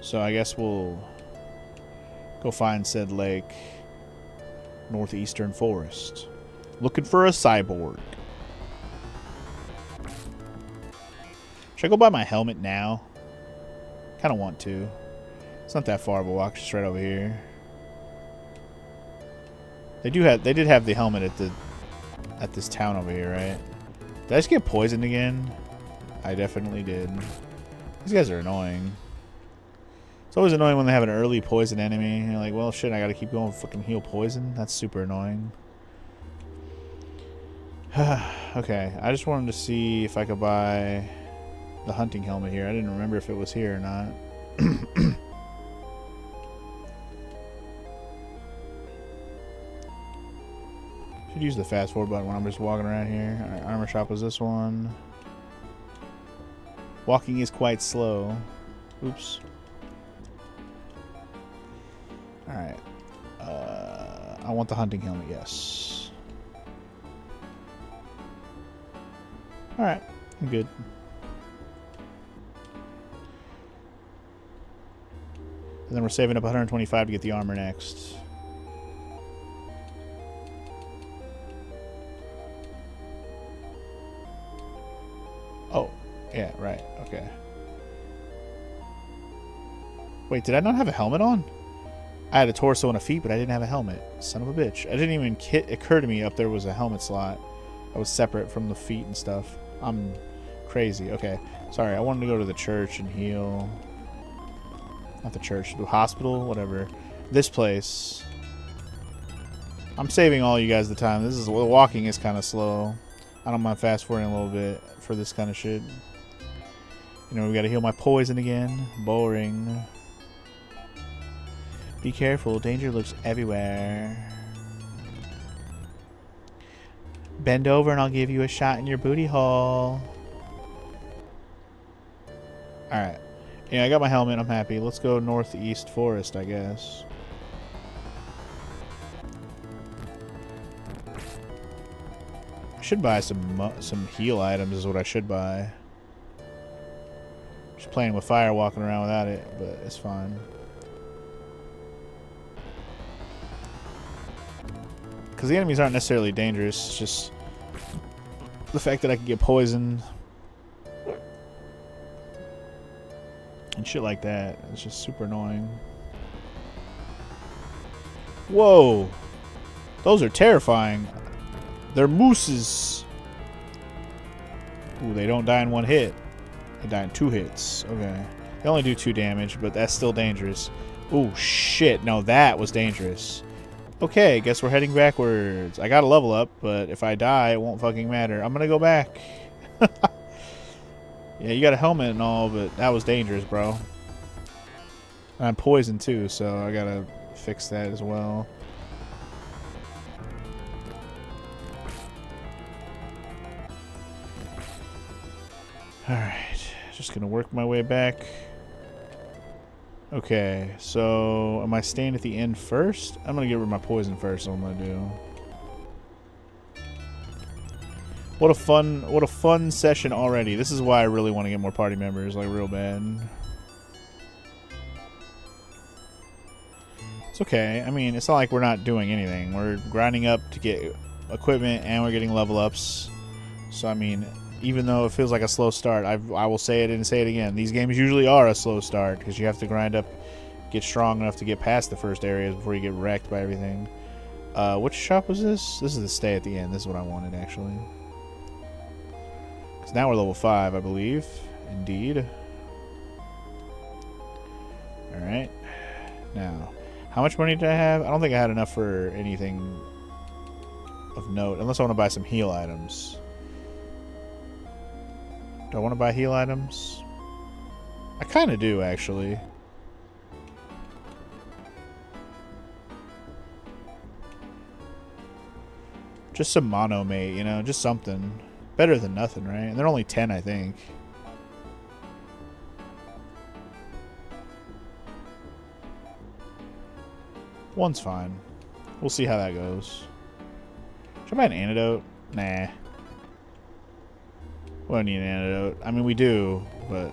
So I guess we'll go find said lake. Northeastern forest. Looking for a cyborg. Should I go buy my helmet now? Kind of want to. It's not that far of a walk, just right over here. They did have the helmet at this town over here, right? Did I just get poisoned again? I definitely did. These guys are annoying. It's always annoying when they have an early poison enemy. And you're like, well, shit, I gotta keep going fucking heal poison. That's super annoying. Okay, I just wanted to see if I could buy the hunting helmet here. I didn't remember if it was here or not. Should use the fast forward button when I'm just walking around here. Alright, armor shop was this one. Walking is quite slow. Oops. Alright. I want the hunting helmet, yes. Alright, I'm good. And then we're saving up 125 to get the armor next. Oh, yeah, right, okay. Wait, did I not have a helmet on? I had a torso and a feet, but I didn't have a helmet. Son of a bitch. I didn't even occur to me up there was a helmet slot. I was separate from the feet and stuff. I'm crazy. Okay, sorry, I wanted to go to the church and heal. Not the church, the hospital, whatever. This place. I'm saving all you guys the time. This is walking is kind of slow. I don't mind fast forwarding a little bit for this kind of shit. You know, we got to heal my poison again. Boring. Be careful, danger looks everywhere. Bend over and I'll give you a shot in your booty hole. Alright. Yeah, I got my helmet, I'm happy. Let's go northeast forest, I guess. I should buy some heal items is what I should buy. Just playing with fire, walking around without it, but it's fine. Because the enemies aren't necessarily dangerous, it's just the fact that I can get poisoned and shit like that. It's just super annoying. Whoa! Those are terrifying. They're mooses. Ooh, they don't die in one hit. They die in 2 hits. Okay. They only do 2 damage, but that's still dangerous. Ooh, shit. No, that was dangerous. Okay, guess we're heading backwards. I got a level up, but if I die, it won't fucking matter. I'm gonna go back. Yeah, you got a helmet and all, but that was dangerous, bro. And I'm poisoned too, so I gotta fix that as well. Alright, just gonna work my way back. Okay, so am I staying at the end first? I'm gonna get rid of my poison first, so I'm gonna do. What a fun session already. This is why I really want to get more party members, like real bad. It's okay. I mean, it's not like we're not doing anything. We're grinding up to get equipment and we're getting level ups. So I mean, even though it feels like a slow start, I will say it and say it again. These games usually are a slow start because you have to grind up get strong enough to get past the first areas before you get wrecked by everything. Which shop was this? This is the stay at the end. This is what I wanted, actually. Because now we're level 5, I believe. Indeed. Alright. Now, how much money did I have? I don't think I had enough for anything of note. Unless I want to buy some heal items. Do I want to buy heal items? I kind of do, actually. Just some mono mate, you know, just something. Better than nothing, right? And they're only 10, I think. One's fine. We'll see how that goes. Should I buy an antidote? Nah. We don't need an antidote. I mean, we do, but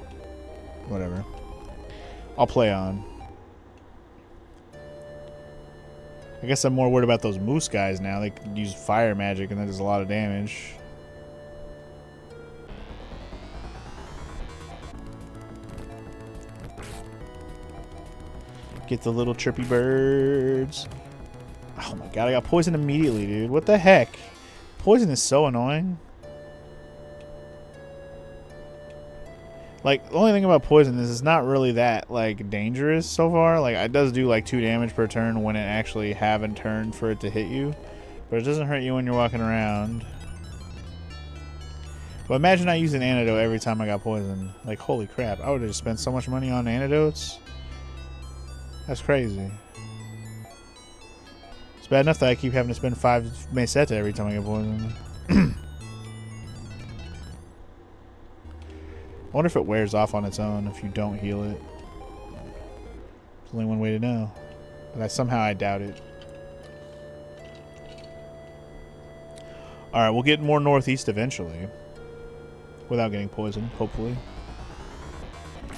whatever. I'll play on. I guess I'm more worried about those moose guys now. They can use fire magic and that does a lot of damage. Get the little chirpy birds. Oh my god, I got poisoned immediately, dude. What the heck? Poison is so annoying. Like, the only thing about poison is it's not really that, like, dangerous so far. Like, it does do, like, 2 damage per turn when it actually haven't turned for it to hit you. But it doesn't hurt you when you're walking around. But imagine I use an antidote every time I got poisoned. Like, holy crap. I would have just spent so much money on antidotes. That's crazy. It's bad enough that I keep having to spend 5 meseta every time I get poisoned. I wonder if it wears off on its own if you don't heal it. There's only one way to know. But somehow I doubt it. Alright, we'll get more northeast eventually. Without getting poisoned, hopefully.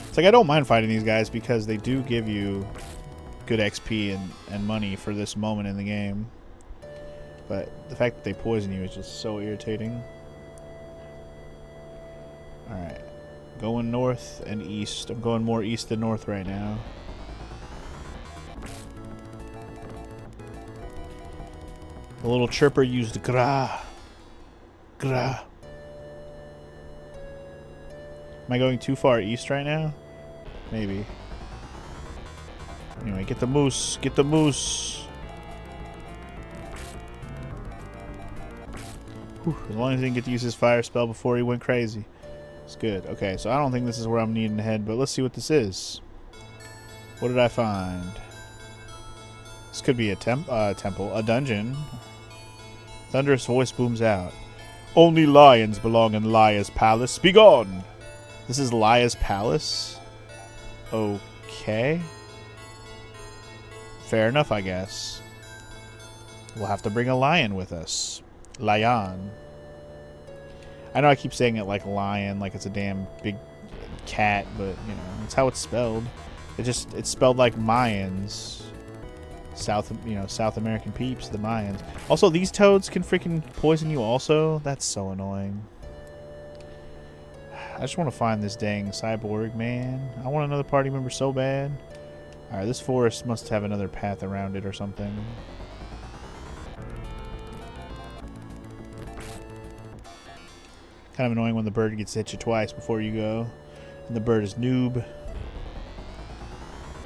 It's like I don't mind fighting these guys because they do give you good XP and money for this moment in the game. But the fact that they poison you is just so irritating. Alright. Going north and east. I'm going more east than north right now. The little chirper used gra. Gra. Am I going too far east right now? Maybe. Anyway, get the moose. Get the moose. Whew, as long as he didn't get to use his fire spell before he went crazy. It's good. Okay, so I don't think this is where I'm needing to head, but let's see what this is. What did I find? This could be a temple. A dungeon. Thunderous voice booms out. Only lions belong in Laya's palace. Be gone! This is Laya's palace? Okay. Fair enough, I guess. We'll have to bring a lion with us. Lion. I know I keep saying it like lion, like it's a damn big cat, but, you know, it's how it's spelled. It's spelled like Mayans. South American peeps, the Mayans. Also, these toads can freaking poison you also. That's so annoying. I just want to find this dang cyborg, man. I want another party member so bad. Alright, this forest must have another path around it or something. Kind of annoying when the bird gets to hit you twice before you go. And the bird is noob.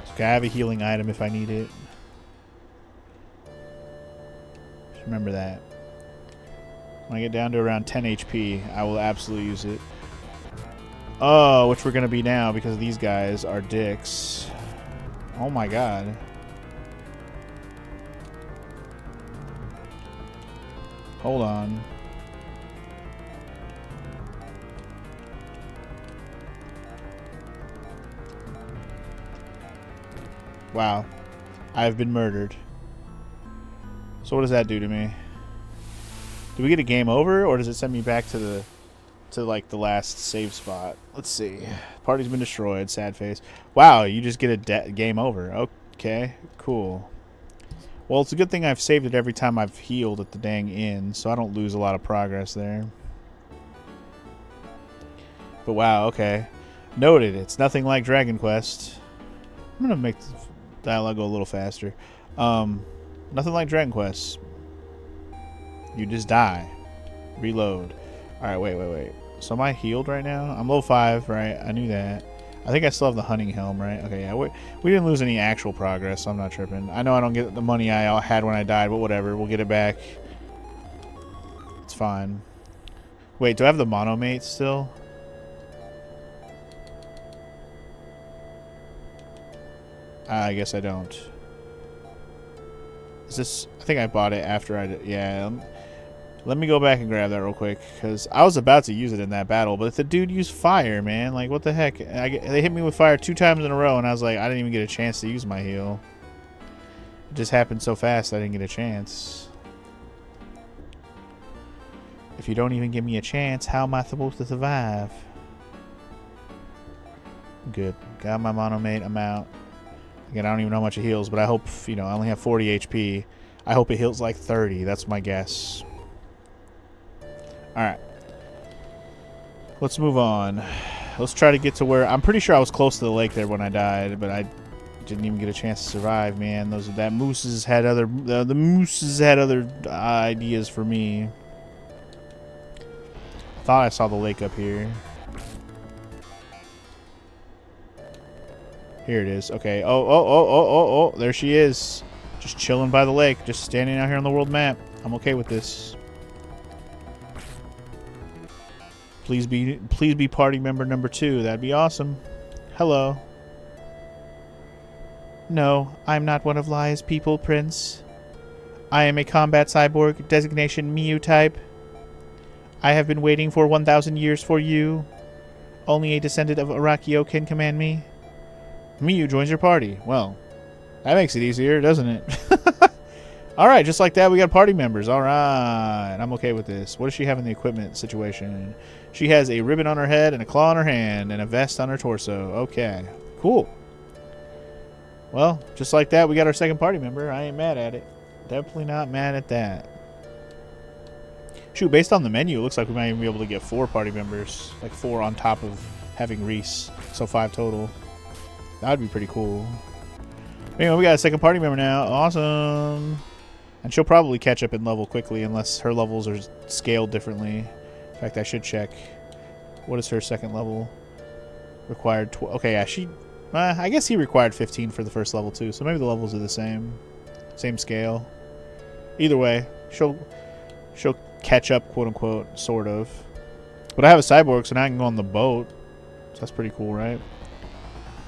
So I have a healing item if I need it. Just remember that. When I get down to around 10 HP, I will absolutely use it. Oh, which we're going to be now because these guys are dicks. Oh my god. Hold on. Wow. I've been murdered. So what does that do to me? Do we get a game over, or does it send me back to like the last save spot? Let's see. Party's been destroyed. Sad face. Wow, you just get a game over. Okay, cool. Well, it's a good thing I've saved it every time I've healed at the dang inn, so I don't lose a lot of progress there. But wow, okay. Noted. It's nothing like Dragon Quest. I'm gonna make dialogue go a little faster. Nothing like Dragon Quest. You just die. Reload. Alright, wait. So am I healed right now? I'm level 5, right? I knew that. I think I still have the hunting helm, right? Okay, yeah. We didn't lose any actual progress, so I'm not tripping. I know I don't get the money I had when I died, but whatever. We'll get it back. It's fine. Wait, do I have the monomate still? I guess I don't. Is this... I think I bought it after I did... Yeah. Let me go back and grab that real quick, because I was about to use it in that battle, but the dude used fire, man. Like, what the heck? They hit me with fire 2 times in a row, and I was like, I didn't even get a chance to use my heal. It just happened so fast, I didn't get a chance. If you don't even give me a chance, how am I supposed to survive? Good. Got my monomate. I'm out. Again, I don't even know how much it heals, but I hope, you know, I only have 40 HP. I hope it heals like 30. That's my guess. Alright. Let's move on. Let's try to get to where... I'm pretty sure I was close to the lake there when I died, but I didn't even get a chance to survive, man. The mooses had other... The mooses had other ideas for me. Thought I saw the lake up here. Here it is. Okay. Oh. There she is. Just chilling by the lake. Just standing out here on the world map. I'm okay with this. Please be party member number 2. That'd be awesome. Hello. No, I'm not one of Laia's people, Prince. I am a combat cyborg, designation Miu type. I have been waiting for 1,000 years for you. Only a descendant of Arakio can command me. Miu joins your party. Well, that makes it easier, doesn't it? Alright, just like that, we got party members. Alright, I'm okay with this. What does she have in the equipment situation? She has a ribbon on her head and a claw on her hand and a vest on her torso. Okay, cool. Well, just like that, we got our second party member. I ain't mad at it. Definitely not mad at that. Shoot, based on the menu, it looks like we might even be able to get 4 party members. Like 4 on top of having Reese. So 5 total. That would be pretty cool. Anyway, we got a second party member now. Awesome. And she'll probably catch up in level quickly unless her levels are scaled differently. In fact, I should check. What is her second level? Required... Okay, yeah, she... I guess he required 15 for the first level too, so maybe the levels are the same. Same scale. Either way, she'll catch up, quote-unquote, sort of. But I have a cyborg, so now I can go on the boat. So that's pretty cool, right?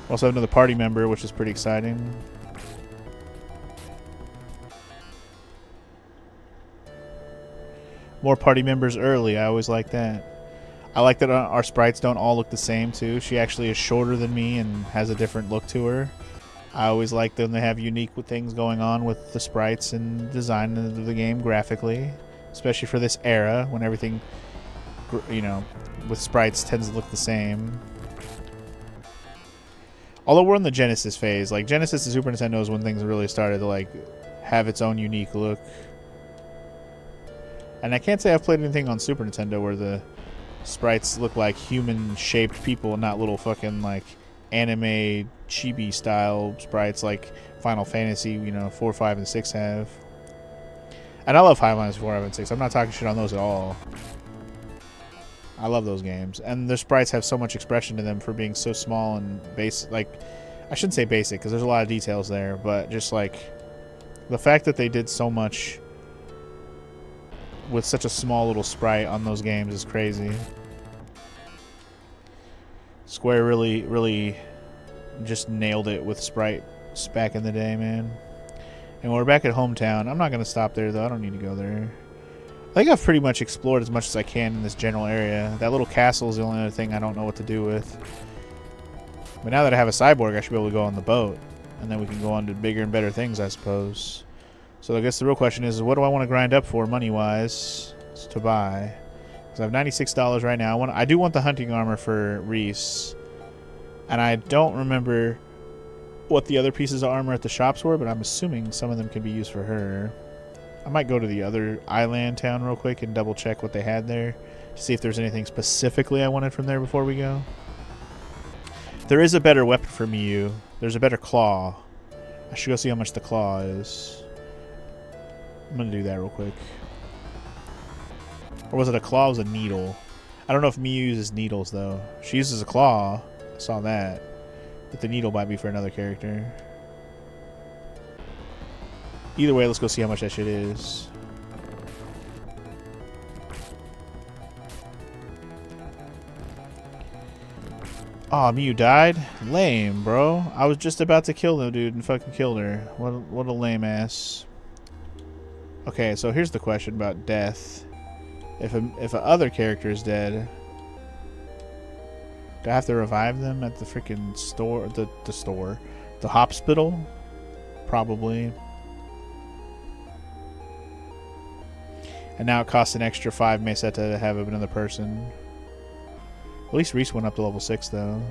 Also have another party member, which is pretty exciting. More party members early. I always like that. I like that our sprites don't all look the same, too. She actually is shorter than me and has a different look to her. I always like them to have unique things going on with the sprites and design of the game graphically. Especially for this era, when everything, you know, with sprites tends to look the same. Although we're in the Genesis phase. Like, Genesis and Super Nintendo is when things really started to, like, have its own unique look. And I can't say I've played anything on Super Nintendo where the sprites look like human-shaped people, not little fucking, like, anime chibi-style sprites like Final Fantasy, you know, 4, 5, and 6 have. And I love Final Fantasy 4, 5, and 6. I'm not talking shit on those at all. I love those games. And their sprites have so much expression to them for being so small and basic. Like, I shouldn't say basic, because there's a lot of details there, but just, like, the fact that they did so much with such a small little sprite on those games is crazy. Square really just nailed it with sprites back in the day, man. And we're back at hometown. I'm not going to stop there, though. I don't need to go there. I think I've pretty much explored as much as I can in this general area. That little castle is the only other thing I don't know what to do with. But now that I have a cyborg, I should be able to go on the boat. And then we can go on to bigger and better things, I suppose. So I guess the real question is, what do I want to grind up for money-wise to buy? Because I have $96 right now. I do want the hunting armor for Reese. And I don't remember what the other pieces of armor at the shops were, but I'm assuming some of them can be used for her. I might go to the other island town real quick and double check what they had there to see if there's anything specifically I wanted from there before we go. There is a better weapon for Miu. There's a better claw. I should go see how much the claw is. I'm gonna do that real quick. Or was it a claw? It was a needle. I don't know if Miu uses needles though. She uses a claw. I saw that. But the needle might be for another character. Either way, let's go see how much that shit is. Aw, Miu died? Lame, bro. I was just about to kill the dude and fucking killed her. What a lame ass. Okay, so here's the question about death. If a other character is dead, do I have to revive them at the freaking store? The hospital? Probably. And now it costs an extra 5 meseta to have another person. At least Reese went up to level 6 though.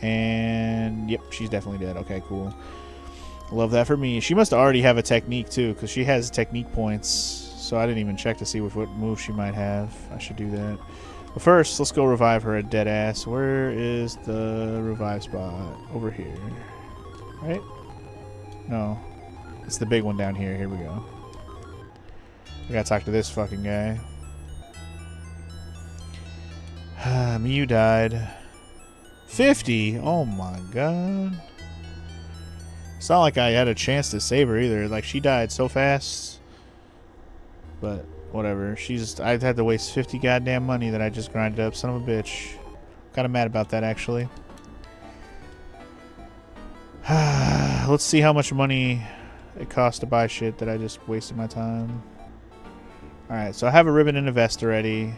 And yep, she's definitely dead. Okay, cool. Love that for me. She must already have a technique too, because she has technique points. So I didn't even check to see what move she might have. I should do that. But first, let's go revive her at dead ass. Where is the revive spot? Over here. Right? No. It's the big one down here. Here we go. We gotta talk to this fucking guy. Miu died. 50? Oh my god. It's not like I had a chance to save her either. Like, she died so fast. But, whatever. I had to waste 50 goddamn money that I just grinded up. Son of a bitch. Kinda mad about that, actually. Let's see how much money it costs to buy shit that I just wasted my time. Alright, so I have a ribbon and a vest already.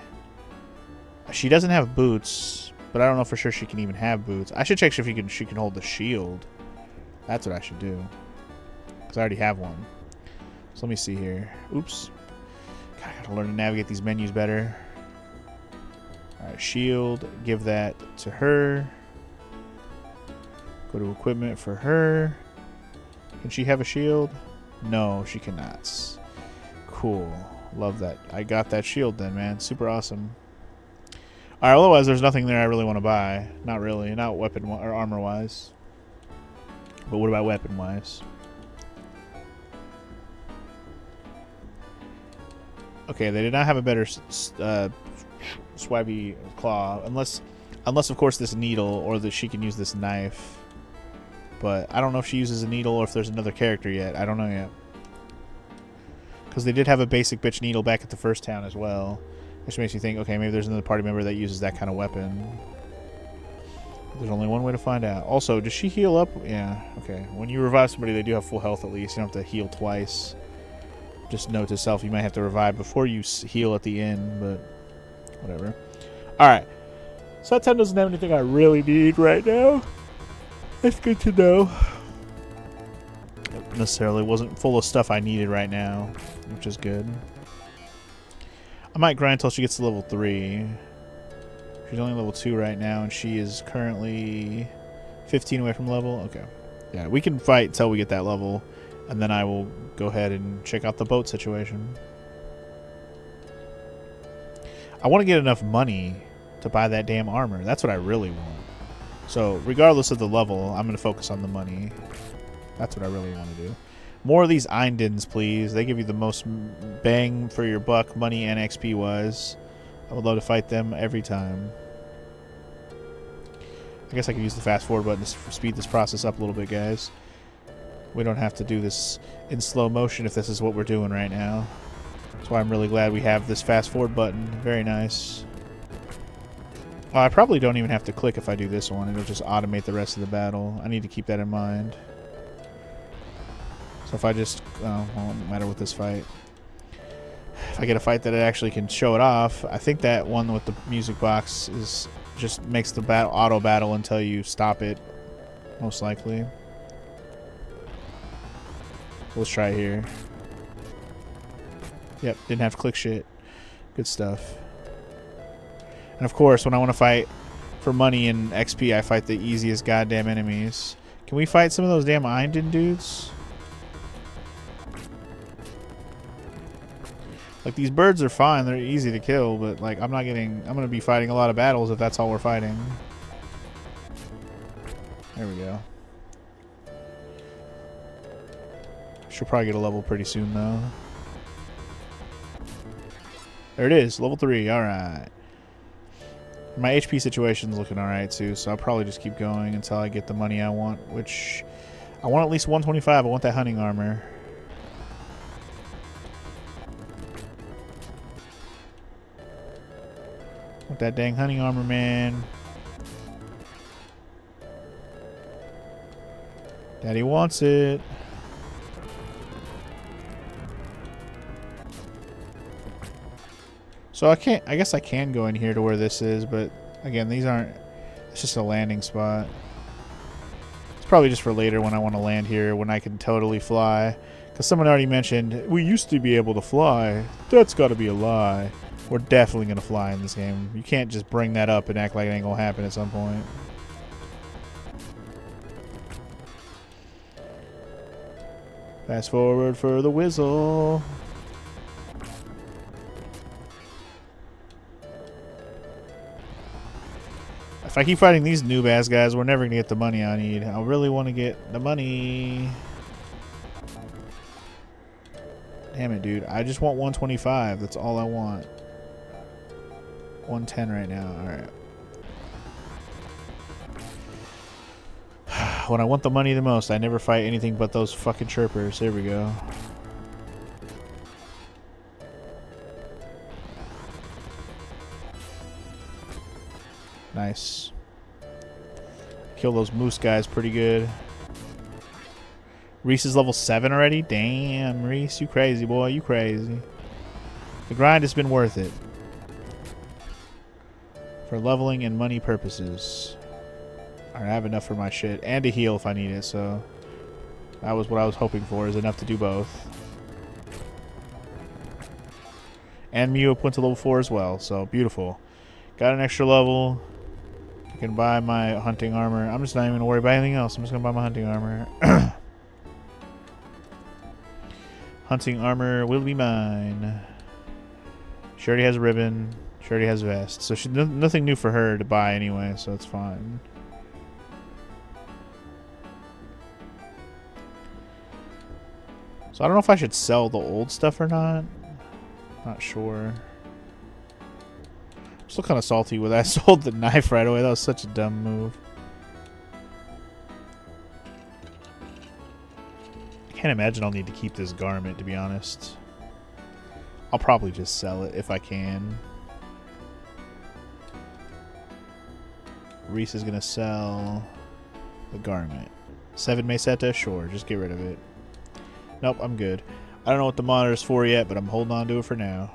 She doesn't have boots, but I don't know for sure she can even have boots. I should check if she can hold the shield. That's what I should do. Because I already have one. So let me see here. Oops. God, I gotta learn to navigate these menus better. Alright, shield. Give that to her. Go to equipment for her. Can she have a shield? No, she cannot. Cool. Love that. I got that shield then, man. Super awesome. Alright, otherwise there's nothing there I really want to buy. Not really. Not weapon or armor wise. But what about weapon wise? Okay, they did not have a better swabby claw. Unless of course this needle, or that she can use this knife. But I don't know if she uses a needle or if there's another character yet. I don't know yet. Because they did have a basic bitch needle back at the first town as well. Which makes me think, okay, maybe there's another party member that uses that kind of weapon. There's only one way to find out. Also, does she heal up? Yeah, okay. When you revive somebody, they do have full health at least. You don't have to heal twice. Just note to self, you might have to revive before you heal at the end, but whatever. Alright. So that town doesn't have anything I really need right now. That's good to know. It necessarily wasn't full of stuff I needed right now, which is good. I might grind until she gets to level 3. She's only level 2 right now, and she is currently 15 away from level. Okay. Yeah, we can fight until we get that level, and then I will go ahead and check out the boat situation. I want to get enough money to buy that damn armor. That's what I really want. So, regardless of the level, I'm going to focus on the money. That's what I really want to do. More of these Eindens, please. They give you the most bang for your buck, money and XP wise. I would love to fight them every time. I guess I could use the fast forward button to speed this process up a little bit, guys. We don't have to do this in slow motion if this is what we're doing right now. That's why I'm really glad we have this fast forward button. Very nice. Well, I probably don't even have to click if I do this one. It'll just automate the rest of the battle. I need to keep that in mind. So if I just... well, it won't matter with this fight. If I get a fight that it actually can show it off, I think that one with the music box is just makes the auto battle until you stop it, most likely. Let's try it here. Yep, didn't have to click shit. Good stuff. And of course, when I want to fight for money and XP, I fight the easiest goddamn enemies. Can we fight some of those damn Einden dudes? Like, these birds are fine, they're easy to kill, but like I'm gonna be fighting a lot of battles if that's all we're fighting. There we go. She'll probably get a level pretty soon, though. There it is, level 3. Alright. My HP situation's looking alright, too, so I'll probably just keep going until I get the money I want, which... I want at least 125. I want that hunting armor. I want that dang hunting armor, man. Daddy wants it. So I guess I can go in here to where this is, but again, these aren't, it's just a landing spot. It's probably just for later when I want to land here, when I can totally fly. Because someone already mentioned, we used to be able to fly. That's got to be a lie. We're definitely going to fly in this game. You can't just bring that up and act like it ain't going to happen at some point. Fast forward for the whistle. If I keep fighting these noob-ass guys, we're never going to get the money I need. I really want to get the money. Damn it, dude. I just want 125. That's all I want. 110 right now. Alright. When I want the money the most, I never fight anything but those fucking chirpers. There we go. Nice. Kill those moose guys pretty good. Reese is level 7 already? Damn, Reese, you crazy, boy. You crazy. The grind has been worth it. For leveling and money purposes. Alright, I have enough for my shit. And to heal if I need it, so... That was what I was hoping for, is enough to do both. And Mew up went to level 4 as well, so beautiful. Got an extra level. I can buy my hunting armor. I'm just not even going to worry about anything else. I'm just going to buy my hunting armor. Hunting armor will be mine. She already has a ribbon. She already has a vest. So nothing new for her to buy anyway, so it's fine. So I don't know if I should sell the old stuff or not. Not sure. I'm still kind of salty with that. I sold the knife right away. That was such a dumb move. I can't imagine I'll need to keep this garment, to be honest. I'll probably just sell it if I can. Reese is going to sell the garment. 7 meseta? Sure, just get rid of it. Nope, I'm good. I don't know what the monitor's for yet, but I'm holding on to it for now.